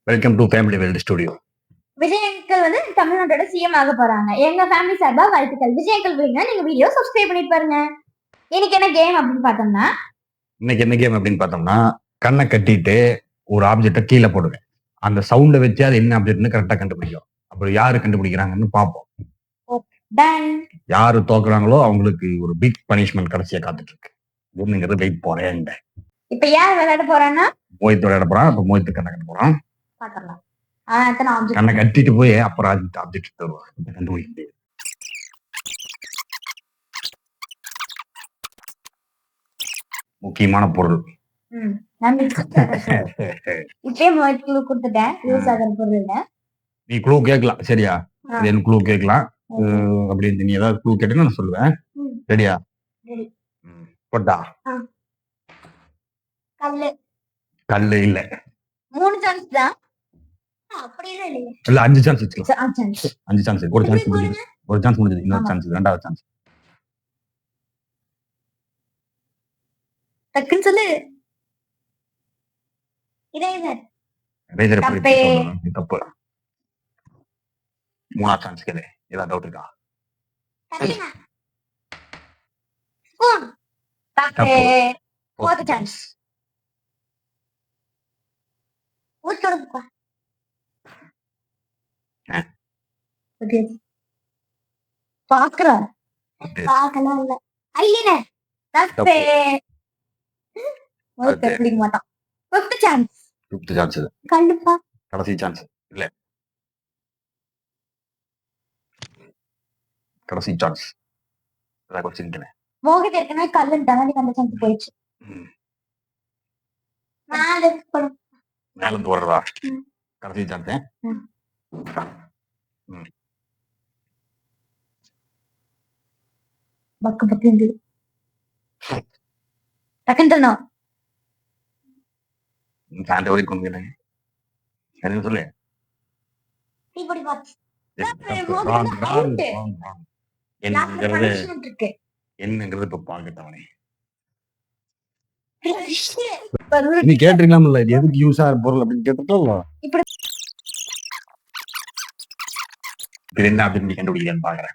Welcome to family world studio. Vijay uncle வந்து தமிழ்நாட்டோட CM ஆக போறாங்க. எங்க ஃபேமிலி சார்பா வாழ்த்துக்கள். விஜய் அங்கிள் வீங்க நீங்க வீடியோ சப்ஸ்கிரைப் பண்ணிட்டு பாருங்க. இன்னைக்கு என்ன கேம் அப்படின்னு பார்த்தோம்னா இன்னைக்கு என்ன கேம் அப்படின்னு பார்த்தோம்னா, கண்ணை கட்டிட்டு ஒரு ஆப்ஜெக்டை கீழே போடுவேன். அந்த சவுண்டை வச்சு அது என்ன ஆப்ஜெக்ட்னு கரெக்டாக கண்டுபிடிக்கும். அப்புறம் யாரு கண்டுபிடிக்கிறாங்கன்னு பார்ப்போம். டன் யாரு தோக்குறாங்களோ அவங்களுக்கு ஒரு பிக் பனிஷ்மெண்ட் கடைசியா காத்துட்டு இருக்கு. ஒண்ணுங்கிறது வெயிட் போறேன். இப்ப யார் விளையாட போறான்னா மோஹித் விளையாட போறான். அப்ப மோஹித் கண்ணை கட்ட போறான். பாக்கலாம். எத்தனை ஆப்ஜெக்ட் கண்ணை கட்டிட்டு போய் அப்புறம் ஆப்ஜெக்ட் தருவான். கண்டுபிடிக்க முடியாது. முக்கியமான பொருள். இப்பயே மோஹித் க்ளூ கொடுத்துட்டேன். யூஸ் ஆகிற பொருள் இல்ல. நீ க்ளூ கேட்கலாம். சரியா? என் க்ளூ கேட்கலாம். அப்படி நீ ஏதாவது க்ளூ கேட்டேன்னு நான் சொல்லுவேன். ரெடியா? போட்டா கல்லு. கல்லு இல்ல. 3 சான்ஸ் தான். அப்படியே இல்லையே. இல்ல 5 சான்ஸ் வச்சுக்கலாம். 5 சான்ஸ். ஒரு சான்ஸ் முடிஞ்சது. ஒரு சான்ஸ் முடிஞ்சது. இன்னொரு சான்ஸ். ரெண்டாவது சான்ஸ். டக்குன்னு சொல்லு. இரேசர். இரேசர் தப்பு. 3ஆவது சான்ஸ் கேளு. ஏதாவது டவுட் இருக்கா? ஸ்பூன். தப்பு. 4th chance. ஊத்தோடுப்பா. ஓகே. பாக்குறா. பாக்கலாம் இல்ல. ஐலைனர். தப்பு. ஓகே பிடிக்க மாட்டான். 5th chance. 5th chance. கல்லுப்பா. கடைசி சான்ஸ். இல்ல. கடைசி சான்ஸ். அத கொஸ்டின் மோகித் ஏற்கனவே கல்லுன்ட்டாங்க. நீ அந்த சான்ஸ் போயிடுச்சு. மேல இருந்து வரதா? கடைசி சான்ஸ். பக்கு பக்கு இருந்து டக்குன்னு சாண்டை வரைக்கும் கொண்டு என்ன சொல்லு. என்னங்கிறது இப்ப பாக்கட்டவனே. நீ கேட்டிருக்கலாம்ல இது எதுக்கு யூஸ் ஆகிற பொருள் அப்படின்னு கேட்டுட்டோம்ல. இப்படி என்ன அப்படின்னு கண்டுபிடிக்கலான்னு பாக்குறேன்.